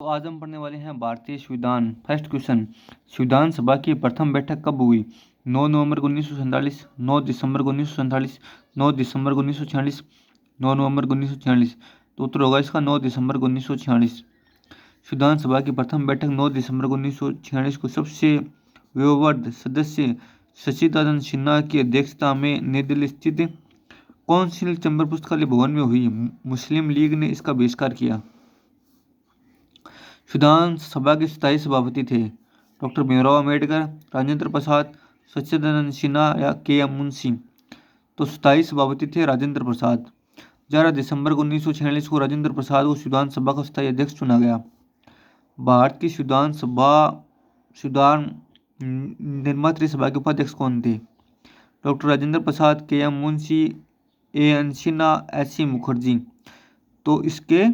तो आज हम पढ़ने वाले हैं भारतीय संविधान। फर्स्ट क्वेश्चन, संविधान सभा की प्रथम बैठक कब हुई? 9 नवंबर 1947, 9 दिसंबर 1947, 9 दिसंबर 1946, 9 नवंबर 1946। तो उत्तर होगा इसका 9 दिसंबर 1946। संविधान सभा की प्रथम बैठक 9 दिसंबर 1946 को सबसे वयोवृद्ध सदस्य सच्चिदानंद सिन्हा की अध्यक्षता में नई दिल्ली स्थित कौंसिल चैम्बर पुस्तकालय भवन में हुई। मुस्लिम लीग ने इसका बहिष्कार किया। संविधान सभा के 27 सभापति थे। डॉक्टर भीमराव अम्बेडकर, राजेंद्र प्रसाद, सच्चिदानंद सिन्हा या के.एम. मुंशी। तो 27 सभापति थे राजेंद्र प्रसाद। 11 दिसंबर 1946 को राजेंद्र प्रसाद को संविधान सभा का स्थायी अध्यक्ष चुना गया। भारत की संविधान निर्मात्री सभा के उपाध्यक्ष कौन थे? Doctor Rajendra Prasad, KM. Munshi, AN. Sinha, SC. Mukherjee. तो इसके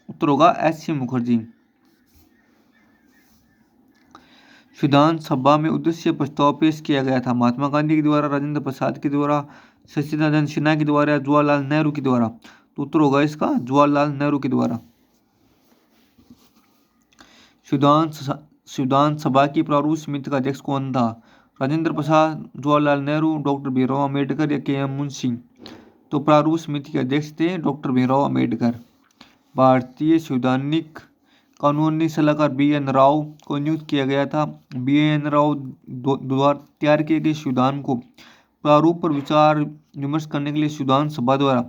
उत्तर होगा एस.सी. मुखर्जी। संविधान सभा में उद्देश्य प्रस्ताव पेश किया गया था। महात्मा गांधी के द्वारा, राजेंद्र प्रसाद के द्वारा, सच्चिदानंद सिन्हा के द्वारा, जवाहरलाल नेहरू के द्वारा। तो उत्तर होगा इसका जवाहरलाल नेहरू के द्वारा। संविधान सभा की प्रारूप समिति का अध्यक्ष कौन था? राजेंद्र प्रसाद, जवाहरलाल नेहरू, डॉक्टर भीमराव अम्बेडकर या के.एम. मुंशी। तो प्रारूप समिति के अध्यक्ष थे डॉक्टर भीमराव अम्बेडकर। भारतीय संवैधानिक कानूनी सलाहकार बी.एन. राव को नियुक्त किया गया था। बी.एन. राव द्वारा तैयार किए गए संविधान को प्रारूप पर विचार विमर्श करने के लिए संविधान सभा द्वारा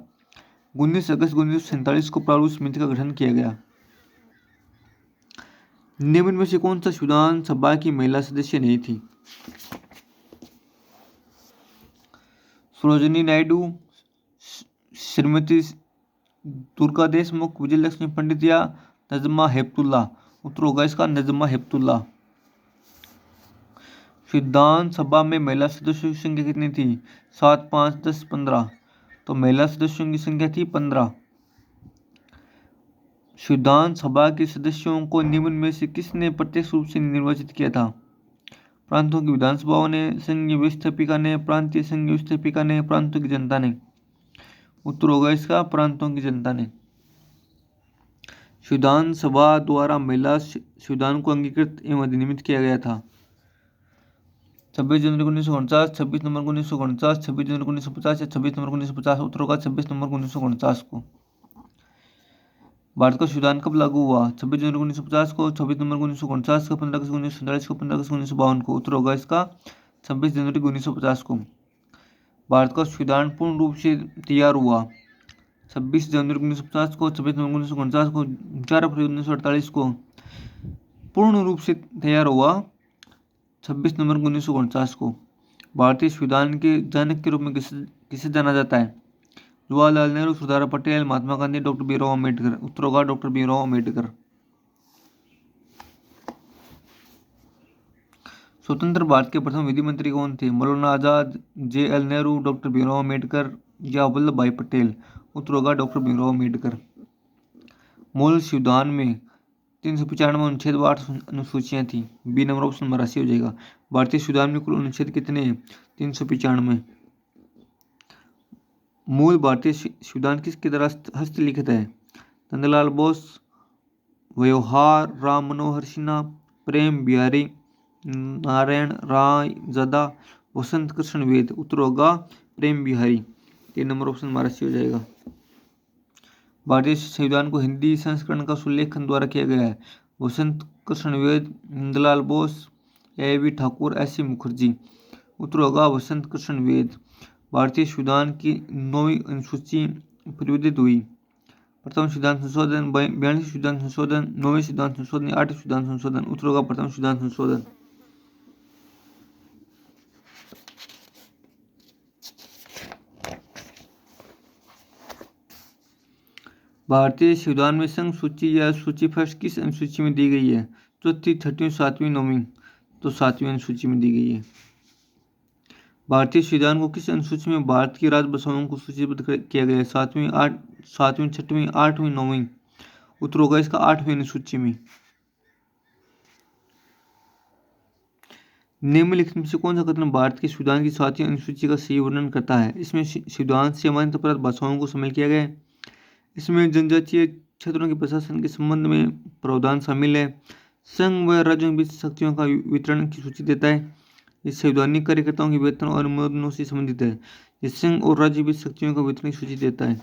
19 अगस्त 1947 को प्रारूप समिति का गठन किया गया। निम्न में से कौन सा संविधान सभा की महिला सदस्य नहीं थी? सरोजिनी नायडू, श्रीमती दुर्गा देशमुख, विजयलक्ष्मी पंडित या नजमा हेपतुल्ला। उत्तर होगा इसका नजमा हेपतुल्ला। संविधान सभा में महिला सदस्यों की संख्या कितनी थी? 7, 5, 10, 15। तो महिला सदस्यों की संख्या थी 15। संविधान सभा के सदस्यों को निम्न में से किसने प्रत्यक्ष रूप से निर्वाचित किया था? प्रांतों की विधानसभाओं ने, संघीय व्यवस्थापिका ने, प्रांतीय संघीय व्यवस्थापिका ने, प्रांतों की जनता ने। उत्तर होगा इसका प्रांतों की जनता ने। संविधान सभा द्वारा महिला संविधान को अंगीकृत एवं अधिनियमित किया गया था। 26 जनवरी 1949, 26 नवंबर 1949, 26 जनवरी 1950 या 26 नवंबर 1950। उत्तर होगा 26 नवंबर 1949 को। भारत का संविधान कब लागू हुआ? 26 जनवरी 1950 को, 26 नवंबर 1949 को, 15 अगस्त 1947 को, 15 अगस्त 1952 को। उत्तर होगा इसका 26 जनवरी 1950 को। भारत का संविधान पूर्ण रूप से तैयार हुआ 26 जनवरी 1950 को, 26 नवंबर 1949 को, 4 फरवरी 1948 को। पूर्ण रूप से तैयार हुआ 26 नवंबर 1949 को। भारतीय संविधान के जनक के रूप में किसे जाना जाता है? जवाहरलाल नेहरू, सरदार पटेल, महात्मा गांधी, डॉक्टर भीमराव अम्बेडकर। उत्तर होगा डॉक्टर भीमराव अम्बेडकर। स्वतंत्र भारत के प्रथम विधि मंत्री कौन थे? मौलाना आजाद, जे.एल. नेहरू, डॉक्टर भीमराव अम्बेडकर या वल्लभ भाई पटेल। उत्तर होगा डॉक्टर भीमराव अम्बेडकर। मूल संविधान में 395 अनुच्छेद व 8 अनुसूचियां थी। बी नंबर ऑप्शन हमारा सही हो जाएगा। भारतीय संविधान में कुल अनुच्छेद कितने हैं? 395। मूल भारतीय संविधान किसके द्वारा हस्तलिखित है? नंदलाल बोस, व्यवहार राम मनोहर सिन्हा, प्रेम बिहारी नारायण राय जदा, वसंत कृष्ण वेद। उत्तर होगा प्रेम बिहारी। 3 नंबर ऑप्शन हमारा सही हो जाएगा। भारतीय संविधान को हिंदी संस्करण का सुलेखन द्वारा किया गया है। वसंत कृष्ण वेद, नंदलाल बोस, ए.वी. ठाकुर, एस.सी. मुखर्जी। उत्तर होगा वसंत कृष्ण वेद। भारतीय संविधान की 9वीं अनुसूची परिवर्तित हुई। प्रथम संविधान संशोधन, 42 संविधान संशोधन, 9वें संविधान संशोधन, 8वें संविधान संशोधन। उत्तर होगा प्रथम संविधान संशोधन। भारतीय संविधान में संघ सूची या सूची फर्स्ट किस अनुसूची में दी गई है? चौथी, छठवीं, 7वीं, 9वीं। तो 7वीं अनुसूची में दी गई है। भारतीय संविधान को किस अनुसूची में भारत की राजभाषाओं को सूचीबद्ध किया गया है? 7वीं, 6वीं, 8वीं, 9वीं। उत्तर होगा इसका 8वीं अनुसूची में। निम्नलिखित में से कौन सा कथन भारत के संविधान की 7वीं अनुसूची का सही वर्णन करता है? इसमें संविधान से मान्यता प्राप्त भाषाओं को शामिल किया गया है। इसमें जनजातीय क्षेत्रों के प्रशासन के संबंध में प्रावधान शामिल है। संघ व राज्यों के बीच शक्तियों का वितरण की सूची देता है। ये संवैधानिक कार्यकर्ताओं के वेतन और अनुमोदनों से संबंधित है। ये संघ और राज्य के बीच शक्तियों का वितरण की सूची देता है।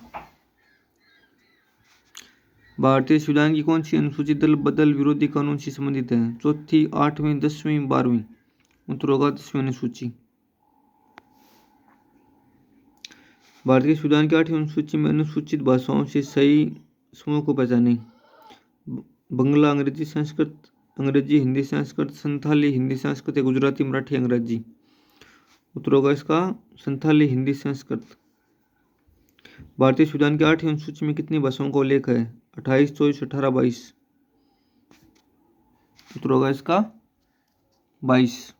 भारतीय संविधान की कौन सी अनुसूची दल बदल विरोधी कानून से संबंधित है? चौथी, 8वीं, 10वीं, 12वीं? उत्तर होगा 10वीं अनुसूची। भारतीय संविधान की 8वीं अनुसूची में अनुसूचित भाषाओं से सही समूह को पहचानें। बंगला, अंग्रेजी, संस्कृत, अंग्रेजी, हिंदी, संस्कृत, संथाली, हिंदी, संस्कृत या गुजराती, मराठी, अंग्रेजी? उत्तर होगा इसका संथाली, हिंदी, संस्कृत। भारतीय संविधान की 8वीं अनुसूची में कितनी भाषाओं का उल्लेख है? 28, 24, 18, 22? उत्तर होगा इसका 22।